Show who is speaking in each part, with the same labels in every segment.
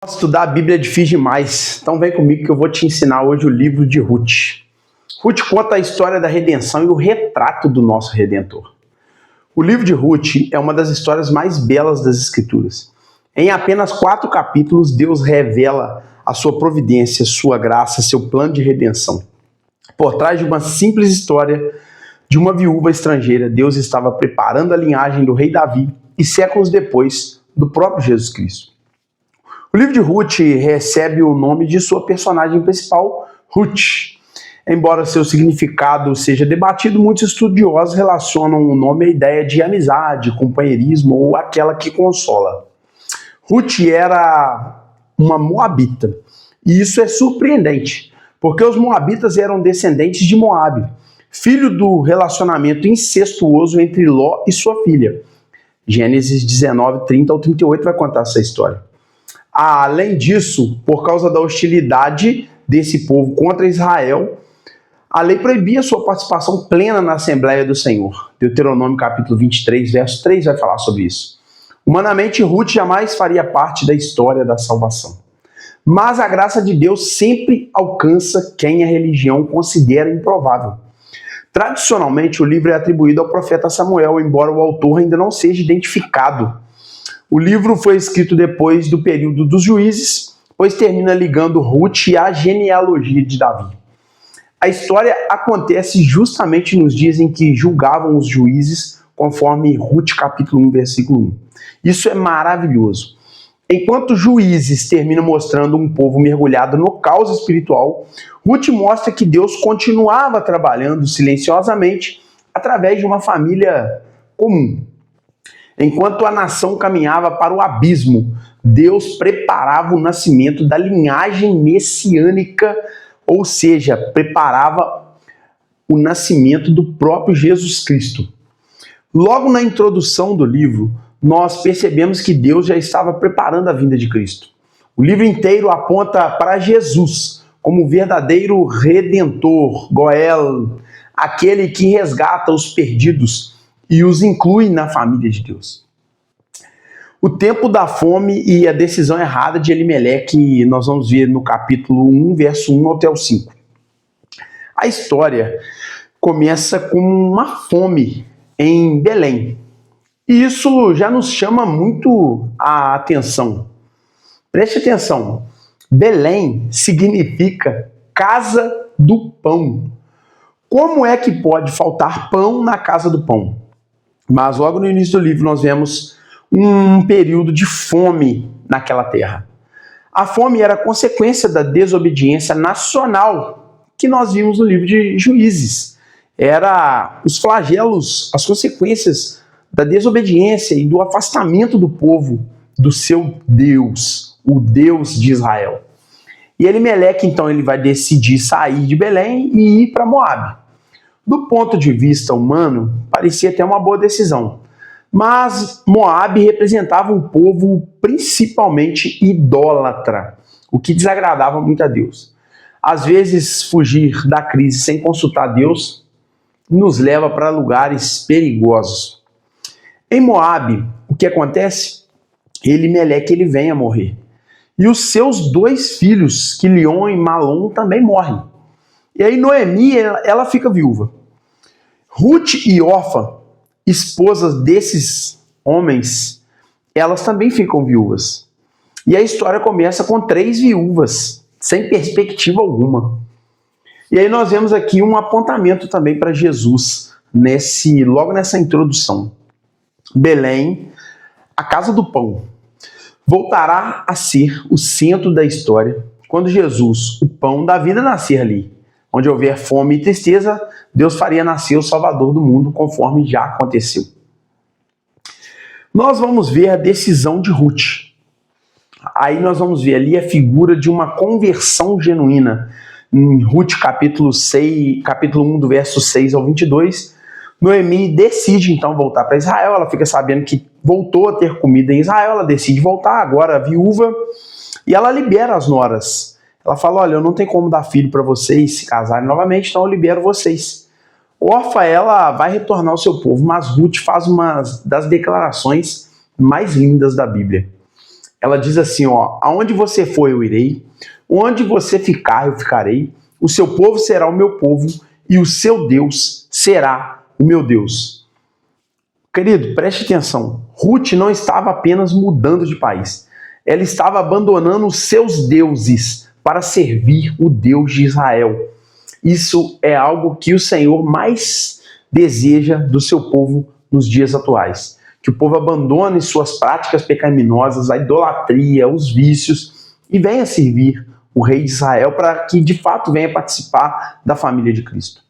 Speaker 1: Estudar a Bíblia é difícil demais, então vem comigo que eu vou te ensinar hoje o livro de Ruth. Ruth conta a história da redenção e o retrato do nosso Redentor. O livro de Ruth é uma das histórias mais belas das Escrituras. Em apenas 4 capítulos, Deus revela a sua providência, sua graça, seu plano de redenção. Por trás de uma simples história de uma viúva estrangeira, Deus estava preparando a linhagem do rei Davi e séculos depois, do próprio Jesus Cristo. O livro de Ruth recebe o nome de sua personagem principal, Ruth. Embora seu significado seja debatido, muitos estudiosos relacionam o nome à ideia de amizade, companheirismo ou aquela que consola. Ruth era uma moabita, e isso é surpreendente, porque os moabitas eram descendentes de Moabe, filho do relacionamento incestuoso entre Ló e sua filha. Gênesis 19, 30 ao 38 vai contar essa história. Além disso, por causa da hostilidade desse povo contra Israel, a lei proibia sua participação plena na Assembleia do Senhor. Deuteronômio capítulo 23, verso 3 vai falar sobre isso. Humanamente, Ruth jamais faria parte da história da salvação. Mas a graça de Deus sempre alcança quem a religião considera improvável. Tradicionalmente, o livro é atribuído ao profeta Samuel, embora o autor ainda não seja identificado. O livro foi escrito depois do período dos juízes, pois termina ligando Ruth à genealogia de Davi. A história acontece justamente nos dias em que julgavam os juízes, conforme Ruth capítulo 1, versículo 1. Isso é maravilhoso. Enquanto Juízes termina mostrando um povo mergulhado no caos espiritual, Ruth mostra que Deus continuava trabalhando silenciosamente através de uma família comum. Enquanto a nação caminhava para o abismo, Deus preparava o nascimento da linhagem messiânica, ou seja, preparava o nascimento do próprio Jesus Cristo. Logo na introdução do livro, nós percebemos que Deus já estava preparando a vinda de Cristo. O livro inteiro aponta para Jesus como o verdadeiro Redentor, Goel, aquele que resgata os perdidos e os inclui na família de Deus. O tempo da fome e a decisão errada de Elimeleque nós vamos ver no capítulo 1, verso 1 até o 5. A história começa com uma fome em Belém. E isso já nos chama muito a atenção. Preste atenção. Belém significa casa do pão. Como é que pode faltar pão na casa do pão? Mas logo no início do livro nós vemos um período de fome naquela terra. A fome era consequência da desobediência nacional que nós vimos no livro de Juízes. Era os flagelos, as consequências da desobediência e do afastamento do povo do seu Deus, o Deus de Israel. E Elimeleque, então, ele vai decidir sair de Belém e ir para Moabe. Do ponto de vista humano, parecia até uma boa decisão. Mas Moabe representava um povo principalmente idólatra, o que desagradava muito a Deus. Às vezes, fugir da crise sem consultar Deus nos leva para lugares perigosos. Em Moabe, o que acontece? Elimeleque ele vem a morrer. E os seus 2 filhos, Quilion e Malom, também morrem. E aí Noemi, ela fica viúva. Ruth e Orfa, esposas desses homens, elas também ficam viúvas. E a história começa com 3 viúvas, sem perspectiva alguma. E aí nós vemos aqui um apontamento também para Jesus, logo nessa introdução. Belém, a casa do pão, voltará a ser o centro da história quando Jesus, o pão da vida, nascer ali. Onde houver fome e tristeza, Deus faria nascer o Salvador do mundo, conforme já aconteceu. Nós vamos ver a decisão de Ruth. Aí nós vamos ver ali a figura de uma conversão genuína. Em Ruth capítulo 1, do verso 6 ao 22, Noemi decide então voltar para Israel. Ela fica sabendo que voltou a ter comida em Israel, ela decide voltar, agora viúva, e ela libera as noras. Ela fala, olha, eu não tenho como dar filho para vocês se casarem novamente, então eu libero vocês. Orfa, ela vai retornar ao seu povo, mas Ruth faz uma das declarações mais lindas da Bíblia. ela diz assim, ó, aonde você for eu irei, onde você ficar eu ficarei, o seu povo será o meu povo e o seu Deus será o meu Deus. Querido, preste atenção, Ruth não estava apenas mudando de país, ela estava abandonando os seus deuses para servir o Deus de Israel. Isso é algo que o Senhor mais deseja do seu povo nos dias atuais. Que o povo abandone suas práticas pecaminosas, a idolatria, os vícios e venha servir o rei de Israel para que de fato venha participar da família de Cristo.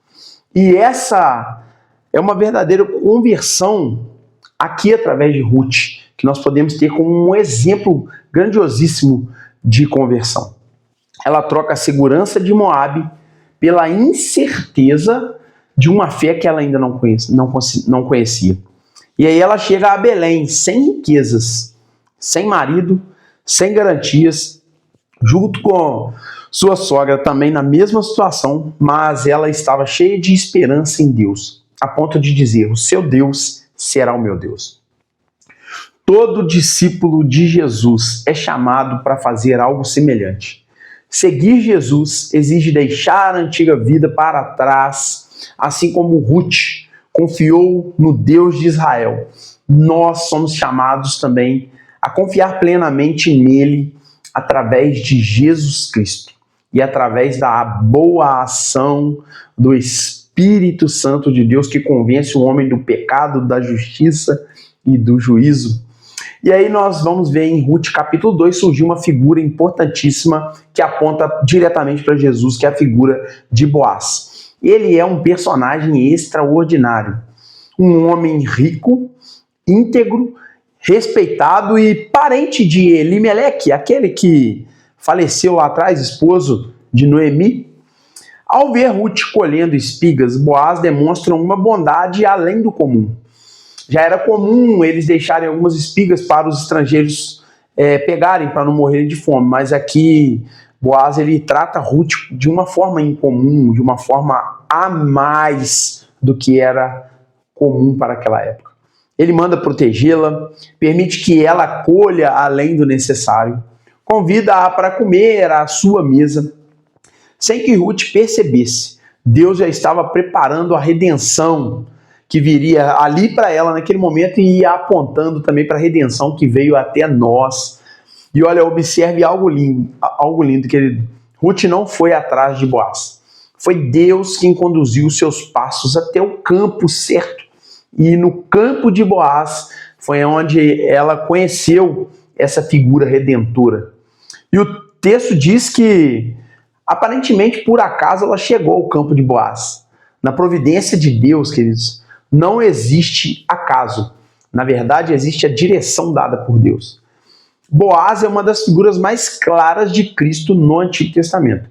Speaker 1: E essa é uma verdadeira conversão aqui através de Ruth, que nós podemos ter como um exemplo grandiosíssimo de conversão. Ela troca a segurança de Moabe pela incerteza de uma fé que ela ainda não conhecia. E aí ela chega a Belém, sem riquezas, sem marido, sem garantias, junto com sua sogra também na mesma situação, mas ela estava cheia de esperança em Deus, a ponto de dizer, o seu Deus será o meu Deus. Todo discípulo de Jesus é chamado para fazer algo semelhante. Seguir Jesus exige deixar a antiga vida para trás, assim como Ruth confiou no Deus de Israel. Nós somos chamados também a confiar plenamente nele através de Jesus Cristo e através da boa ação do Espírito Santo de Deus que convence o homem do pecado, da justiça e do juízo. E aí nós vamos ver em Ruth capítulo 2 surgir uma figura importantíssima que aponta diretamente para Jesus, que é a figura de Boaz. Ele é um personagem extraordinário, um homem rico, íntegro, respeitado e parente de Elimeleque, aquele que faleceu lá atrás, esposo de Noemi. Ao ver Ruth colhendo espigas, Boaz demonstra uma bondade além do comum. Já era comum eles deixarem algumas espigas para os estrangeiros pegarem para não morrerem de fome, mas aqui Boaz ele trata Ruth de uma forma incomum, de uma forma a mais do que era comum para aquela época. Ele manda protegê-la, permite que ela colha além do necessário, convida-a para comer à sua mesa. Sem que Ruth percebesse, Deus já estava preparando a redenção que viria ali para ela naquele momento e ia apontando também para a redenção que veio até nós. E olha, observe algo lindo, querido. Ruth não foi atrás de Boaz. Foi Deus quem conduziu os seus passos até o campo certo. E no campo de Boaz foi onde ela conheceu essa figura redentora. E o texto diz que, aparentemente, por acaso, ela chegou ao campo de Boaz. Na providência de Deus, queridos, não existe acaso. Na verdade, existe a direção dada por Deus. Boaz é uma das figuras mais claras de Cristo no Antigo Testamento.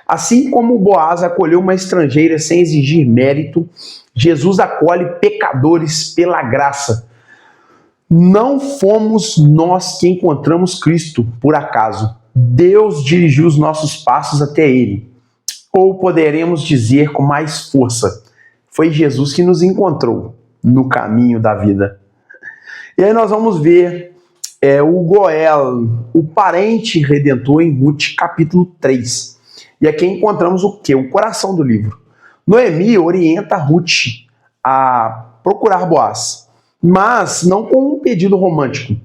Speaker 1: Assim como Boaz acolheu uma estrangeira sem exigir mérito, Jesus acolhe pecadores pela graça. Não fomos nós que encontramos Cristo por acaso. Deus dirigiu os nossos passos até Ele. Ou poderemos dizer com mais força, foi Jesus que nos encontrou no caminho da vida. E aí nós vamos ver o Goel, o parente redentor em Ruth capítulo 3. E aqui encontramos o quê? O coração do livro. Noemi orienta Ruth a procurar Boaz, mas não com um pedido romântico.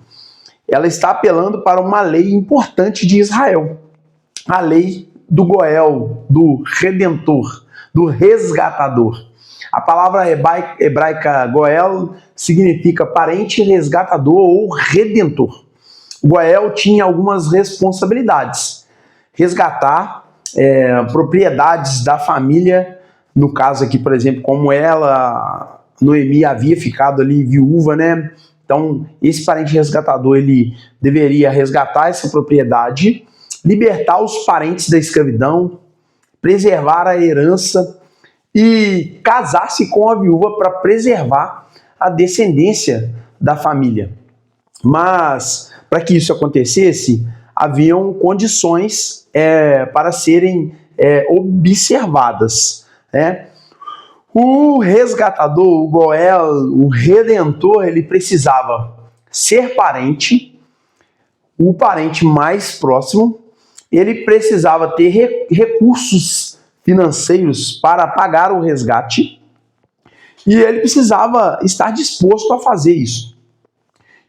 Speaker 1: Ela está apelando para uma lei importante de Israel. A lei do Goel, do Redentor, do Resgatador. A palavra hebraica Goel significa parente resgatador ou redentor. Goel tinha algumas responsabilidades. Resgatar propriedades da família, no caso aqui, por exemplo, como ela, Noemi, havia ficado ali viúva, né? Então, esse parente resgatador, ele deveria resgatar essa propriedade, libertar os parentes da escravidão, preservar a herança e casar-se com a viúva para preservar a descendência da família. Mas, para que isso acontecesse, haviam condições para serem observadas, né? O resgatador, o Goel, o redentor, ele precisava ser parente, o parente mais próximo, ele precisava ter recursos financeiros para pagar o resgate e ele precisava estar disposto a fazer isso.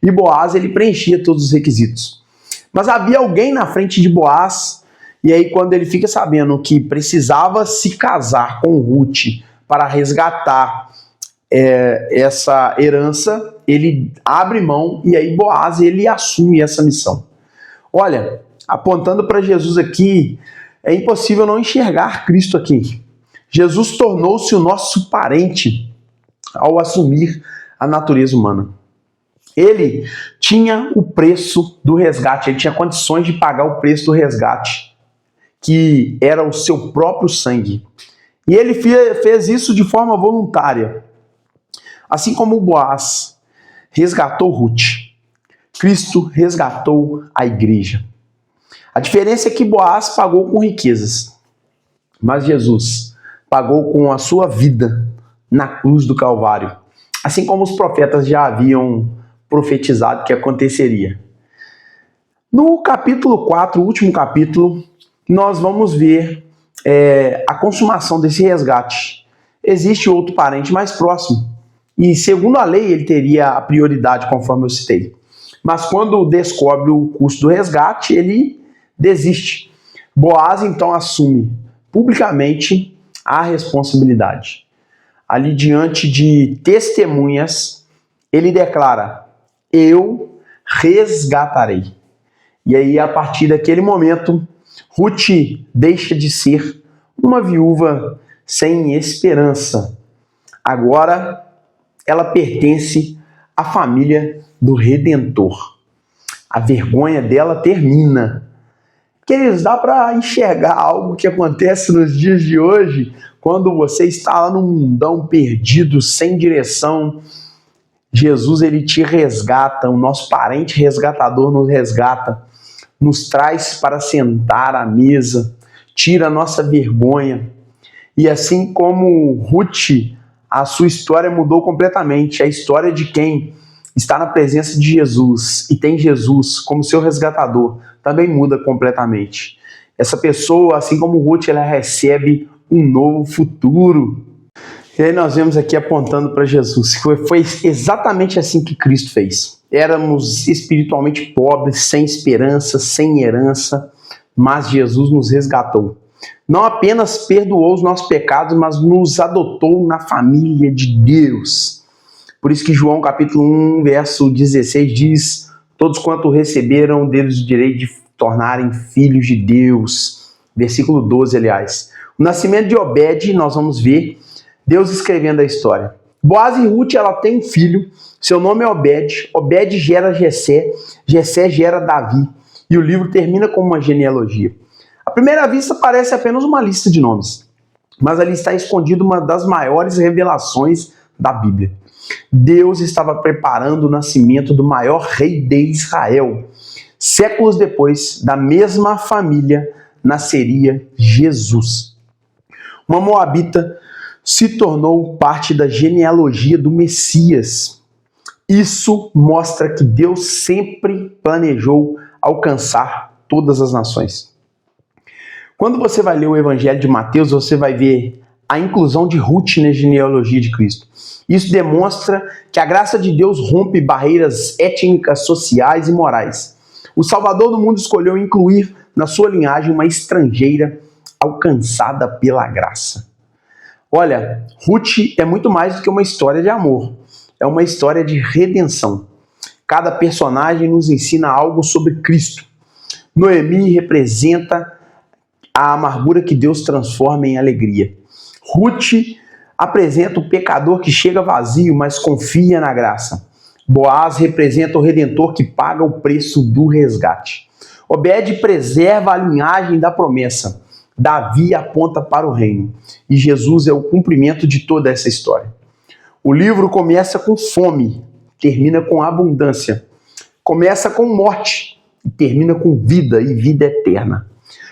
Speaker 1: E Boaz, ele preenchia todos os requisitos. Mas havia alguém na frente de Boaz, e aí quando ele fica sabendo que precisava se casar com Ruth para resgatar essa herança, ele abre mão e aí Boaz, ele assume essa missão. Olha, apontando para Jesus aqui, é impossível não enxergar Cristo aqui. Jesus tornou-se o nosso parente ao assumir a natureza humana. Ele tinha o preço do resgate, ele tinha condições de pagar o preço do resgate, que era o seu próprio sangue. E ele fez isso de forma voluntária. Assim como Boaz resgatou Ruth, Cristo resgatou a igreja. A diferença é que Boaz pagou com riquezas, mas Jesus pagou com a sua vida na cruz do Calvário, assim como os profetas já haviam profetizado que aconteceria. No capítulo 4, o último capítulo, nós vamos ver a consumação desse resgate. Existe outro parente mais próximo, e segundo a lei ele teria a prioridade, conforme eu citei. Mas quando descobre o custo do resgate, ele desiste. Boaz então assume publicamente a responsabilidade. Ali diante de testemunhas, ele declara: eu resgatarei. E aí, a partir daquele momento, Ruth deixa de ser uma viúva sem esperança. Agora, ela pertence à família do Redentor. A vergonha dela termina. Queridos, dá para enxergar algo que acontece nos dias de hoje, quando você está lá num mundão perdido, sem direção. Jesus, ele te resgata, o nosso parente resgatador nos resgata, nos traz para sentar à mesa, tira a nossa vergonha. E assim como Ruth, a sua história mudou completamente. A história de quem está na presença de Jesus e tem Jesus como seu resgatador também muda completamente. Essa pessoa, assim como Ruth, ela recebe um novo futuro. E aí nós vemos aqui apontando para Jesus. Foi exatamente assim que Cristo fez. Éramos espiritualmente pobres, sem esperança, sem herança, mas Jesus nos resgatou. Não apenas perdoou os nossos pecados, mas nos adotou na família de Deus. Por isso que João capítulo 1, verso 16 diz: todos quanto receberam deles o direito de tornarem filhos de Deus. Versículo 12, aliás. O nascimento de Obed, nós vamos ver Deus escrevendo a história. Boaz e Ruth, ela tem um filho, seu nome é Obed. Obed gera Jessé, Jessé gera Davi. E o livro termina com uma genealogia. À primeira vista parece apenas uma lista de nomes, mas ali está escondida uma das maiores revelações da Bíblia. Deus estava preparando o nascimento do maior rei de Israel. Séculos depois, da mesma família, nasceria Jesus. Uma moabita se tornou parte da genealogia do Messias. Isso mostra que Deus sempre planejou alcançar todas as nações. Quando você vai ler o Evangelho de Mateus, você vai ver a inclusão de Ruth na genealogia de Cristo. Isso demonstra que a graça de Deus rompe barreiras étnicas, sociais e morais. O Salvador do mundo escolheu incluir na sua linhagem uma estrangeira alcançada pela graça. Olha, Ruth é muito mais do que uma história de amor. É uma história de redenção. Cada personagem nos ensina algo sobre Cristo. Noemi representa a amargura que Deus transforma em alegria. Ruth apresenta o pecador que chega vazio, mas confia na graça. Boaz representa o redentor que paga o preço do resgate. Obed preserva a linhagem da promessa. Davi aponta para o reino. E Jesus é o cumprimento de toda essa história. O livro começa com fome, termina com abundância. Começa com morte e termina com vida e vida eterna.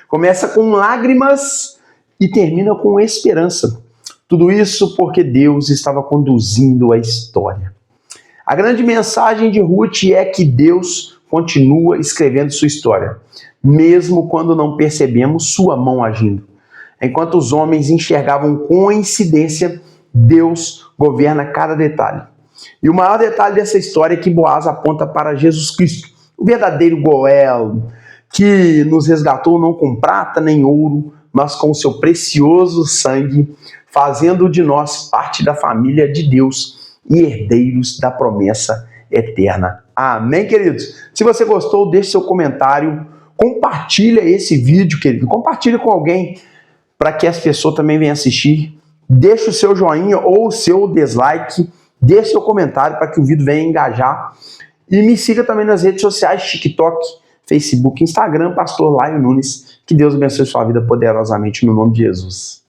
Speaker 1: Começa com lágrimas e termina com esperança. Tudo isso porque Deus estava conduzindo a história. A grande mensagem de Ruth é que Deus continua escrevendo sua história, mesmo quando não percebemos sua mão agindo. Enquanto os homens enxergavam coincidência, Deus governa cada detalhe. E o maior detalhe dessa história é que Boaz aponta para Jesus Cristo, o verdadeiro Goel, que nos resgatou não com prata nem ouro, mas com o seu precioso sangue, fazendo de nós parte da família de Deus e herdeiros da promessa eterna. Amém, queridos? Se você gostou, deixe seu comentário, compartilha esse vídeo, querido, compartilha com alguém para que as pessoas também venham assistir. Deixe o seu joinha ou o seu dislike, deixe seu comentário para que o vídeo venha engajar. E me siga também nas redes sociais, TikTok, Facebook, Instagram, Pastor Laio Nunes. Que Deus abençoe sua vida poderosamente no nome de Jesus.